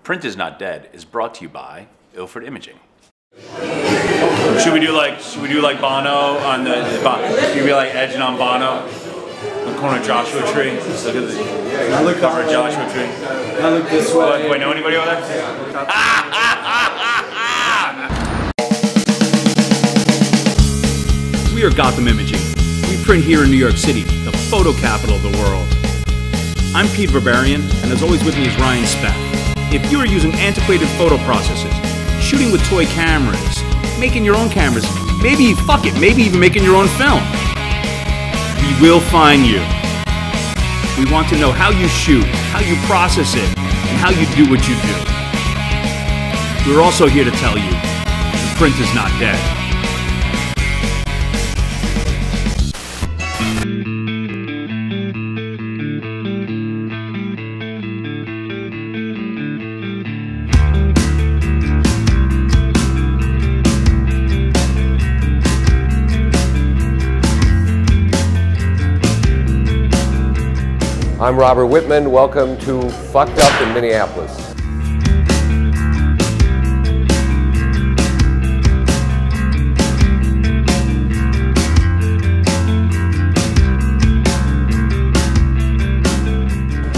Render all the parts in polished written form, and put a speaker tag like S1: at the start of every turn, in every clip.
S1: Print is Not Dead is brought to you by Ilford Imaging. Should we do like Bono on the should we be like edging on Bono on the corner of Joshua Tree? Just look at the cover of Joshua Tree.
S2: I look this way.
S1: Do I know anybody over there?
S3: We are Gotham Imaging. We print here in New York City, the photo capital of the world. I'm Pete Verbarian, and as always with me is Ryan Speck. If you are using antiquated photo processes, shooting with toy cameras, making your own cameras, maybe even making your own film, we will find you. We want to know how you shoot, how you process it, and how you do what you do. We're also here to tell you, the print is not dead.
S4: I'm Robert Whitman. Welcome to Fucked Up in Minneapolis.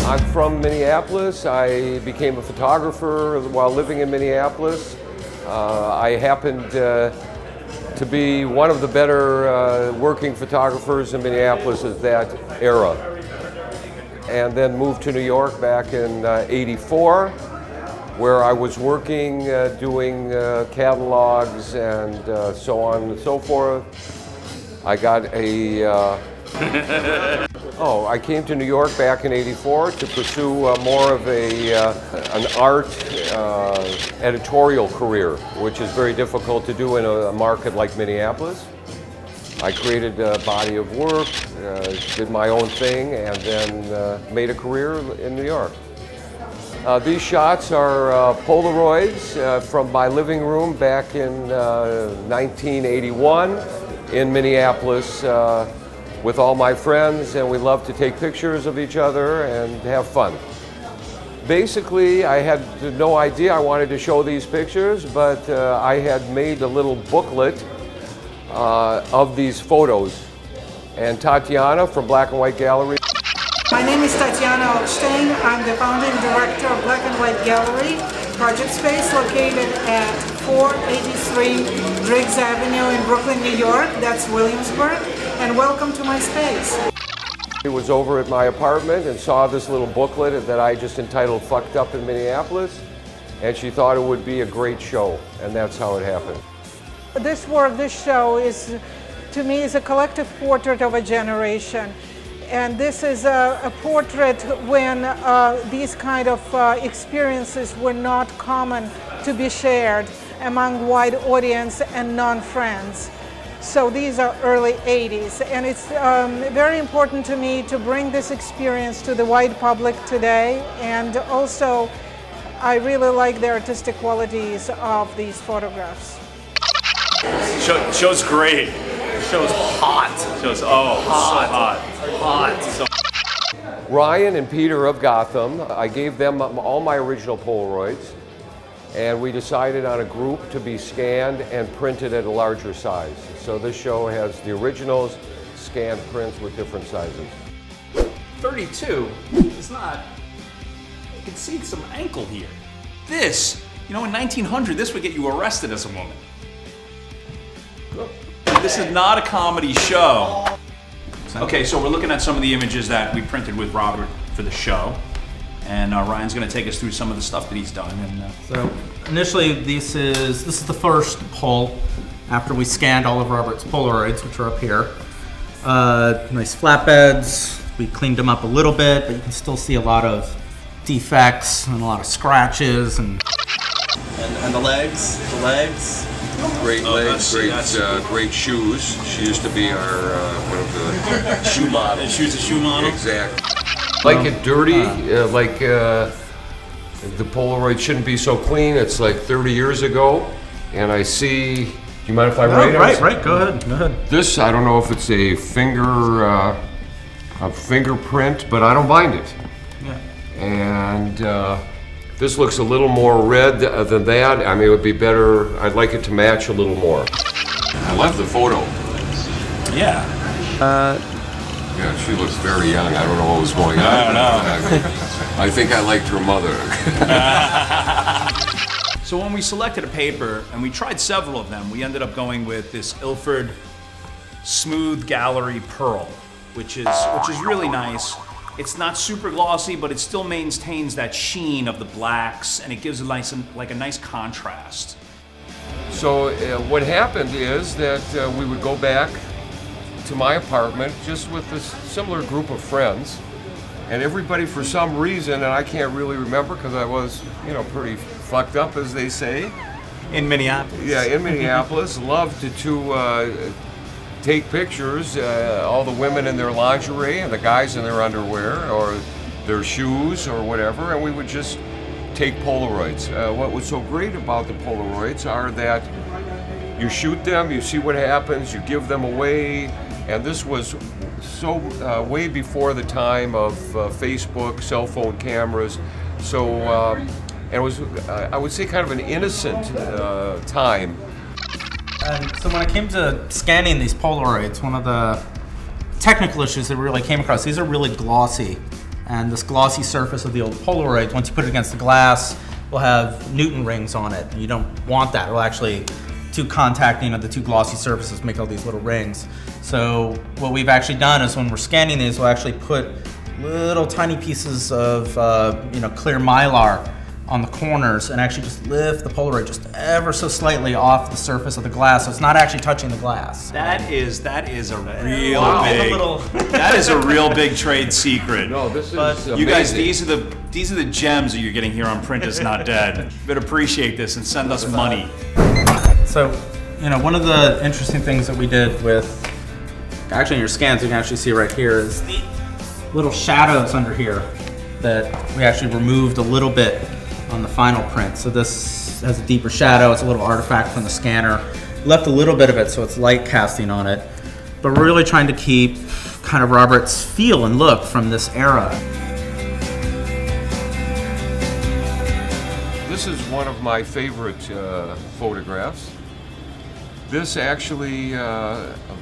S4: I'm from Minneapolis. I became a photographer while living in Minneapolis. I happened to be one of the better working photographers in Minneapolis at that era. And then moved to New York back in '84, where I was working, doing catalogs and so on and so forth. I got a, I came to New York back in '84 to pursue more of an art editorial career, which is very difficult to do in a market like Minneapolis. I created a body of work, did my own thing, and then made a career in New York. These shots are Polaroids from my living room back in 1981 in Minneapolis with all my friends, and we love to take pictures of each other and have fun. Basically, I had no idea I wanted to show these pictures, but I had made a little booklet of these photos. And Tatiana from Black and White Gallery.
S5: My name is Tatiana Altstein. I'm the founding director of Black and White Gallery, project space located at 483 Driggs Avenue in Brooklyn, New York. That's Williamsburg. And welcome to my space.
S4: She was over at my apartment and saw this little booklet that I just entitled Fucked Up in Minneapolis, and she thought it would be a great show, and that's how it happened.
S5: This work, this show, is, to me, is a collective portrait of a generation. And this is a portrait when these kind of experiences were not common to be shared among wide audience and non-friends. So these are early 80s. And it's very important to me to bring this experience to the wide public today. And also, I really like the artistic qualities of these photographs.
S1: Show's great. Show's hot. Show's hot. So
S4: Ryan and Peter of Gotham, I gave them all my original Polaroids, and we decided on a group to be scanned and printed at a larger size. So this show has the originals, scanned prints with different sizes.
S3: 32 is not, you can see some ankle here. This, you know, in 1900, this would get you arrested as a woman. This is not a comedy show. Okay, so we're looking at some of the images that we printed with Robert for the show. And Ryan's gonna take us through some of the stuff that he's done. And,
S6: So initially this is the first pull after we scanned all of Robert's Polaroids, which are up here. Nice flatbeds. We cleaned them up a little bit, but you can still see a lot of defects and a lot of scratches. And
S2: the legs.
S4: Great legs, great shoes. She used to be our one of the
S1: shoe model. She's a shoe model.
S4: Exactly. Like it dirty, like the Polaroid shouldn't be so clean. It's like 30 years ago, and I see. Do you mind if I write?
S6: Right. Go ahead.
S4: This, I don't know if it's a fingerprint, but I don't mind it.
S6: Yeah.
S4: And This looks a little more red than that. I mean, it would be better. I'd like it to match a little more. I love the photo.
S1: Yeah.
S4: Yeah, she looks very young. I don't know what was going on.
S1: I don't know.
S4: I think I liked her mother.
S3: So when we selected a paper, and we tried several of them, we ended up going with this Ilford Smooth Gallery Pearl, which is really nice. It's not super glossy, but it still maintains that sheen of the blacks, and it gives a nice, like a nice contrast.
S4: So what happened is that we would go back to my apartment just with this similar group of friends, and everybody, for some reason, and I can't really remember because I was, you know, pretty fucked up, as they say.
S3: In Minneapolis.
S4: Yeah, in Minneapolis, loved to take pictures, all the women in their lingerie and the guys in their underwear or their shoes or whatever, and we would just take Polaroids. What was so great about the Polaroids are that you shoot them, you see what happens, you give them away, and this was so way before the time of Facebook, cell phone cameras, so and it was, I would say, kind of an innocent time.
S6: And so when it came to scanning these Polaroids, one of the technical issues that we really came across, these are really glossy. And this glossy surface of the old Polaroid, once you put it against the glass, will have Newton rings on it. You don't want that. It'll actually, two contacting of the two glossy surfaces make all these little rings. So what we've actually done is when we're scanning these, we'll actually put little tiny pieces of clear Mylar on the corners and actually just lift the Polaroid just ever so slightly off the surface of the glass, so it's not actually touching the glass.
S3: That is a real big. That is a real big trade secret.
S4: No, this is
S3: you guys,
S4: amazing.
S3: these are the gems that you're getting here on Print Is Not Dead. But appreciate this and send us money.
S6: So, one of the interesting things that we did with, actually in your scans, you can actually see right here, is the little shadows under here that we actually removed a little bit on the final print. So this has a deeper shadow. It's a little artifact from the scanner. Left a little bit of it so it's light casting on it. But we're really trying to keep kind of Robert's feel and look from this era.
S4: This is one of my favorite photographs. This actually,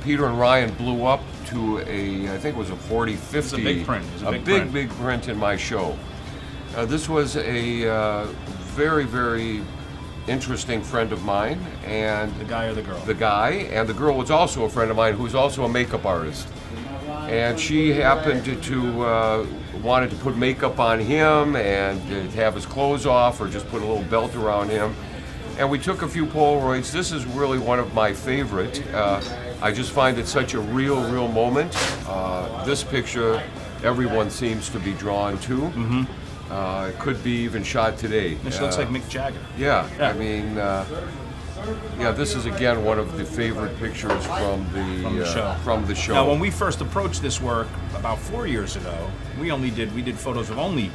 S4: Peter and Ryan blew up to I think it was a 40-50.
S3: It's a big print. It was
S4: a big print in my show. This was a very, very interesting friend of mine, and
S3: the guy or the girl?
S4: The guy, and the girl was also a friend of mine who's also a makeup artist. And she happened to wanted to put makeup on him and have his clothes off or just put a little belt around him. And we took a few Polaroids. This is really one of my favorite. I just find it such a real moment. This picture, everyone seems to be drawn to.
S3: Mm-hmm.
S4: It could be even shot today.
S3: This looks like Mick Jagger.
S4: Yeah, I mean, yeah, this is again one of the favorite pictures from the show.
S3: Now, when we first approached this work about 4 years ago, we did photos of only.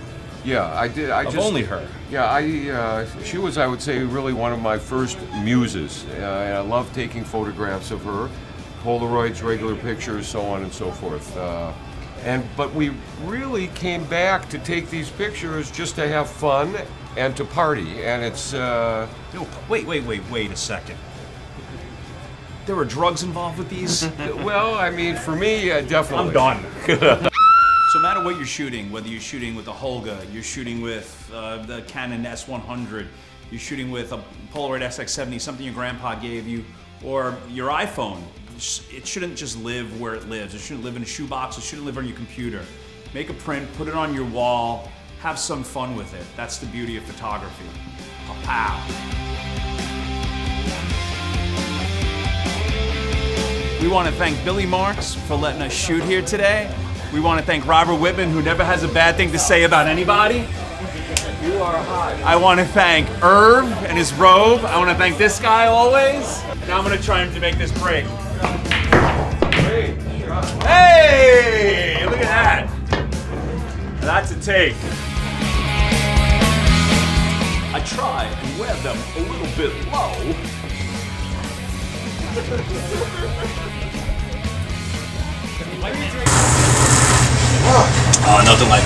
S4: Yeah, I did.
S3: Only her.
S4: Yeah, she was, I would say, really one of my first muses. And I love taking photographs of her, Polaroids, regular pictures, so on and so forth. But we really came back to take these pictures just to have fun and to party. And it's
S3: Wait a second. There were drugs involved with these?
S4: well, I mean, for me, definitely.
S3: I'm done. So no matter what you're shooting, whether you're shooting with a Holga, you're shooting with the Canon S100, you're shooting with a Polaroid SX70, something your grandpa gave you, or your iPhone, it shouldn't just live where it lives. It shouldn't live in a shoebox. It shouldn't live on your computer. Make a print, put it on your wall, have some fun with it. That's the beauty of photography. Pow. We want to thank Billy Marks for letting us shoot here today. We want to thank Robert Whitman, who never has a bad thing to say about anybody.
S4: You are hot.
S3: I want to thank Irv and his robe. I want to thank this guy always. Now I'm going to try to make this break. Hey! Look at that. That's a take. I try and wear them a little bit low. Oh, nothing like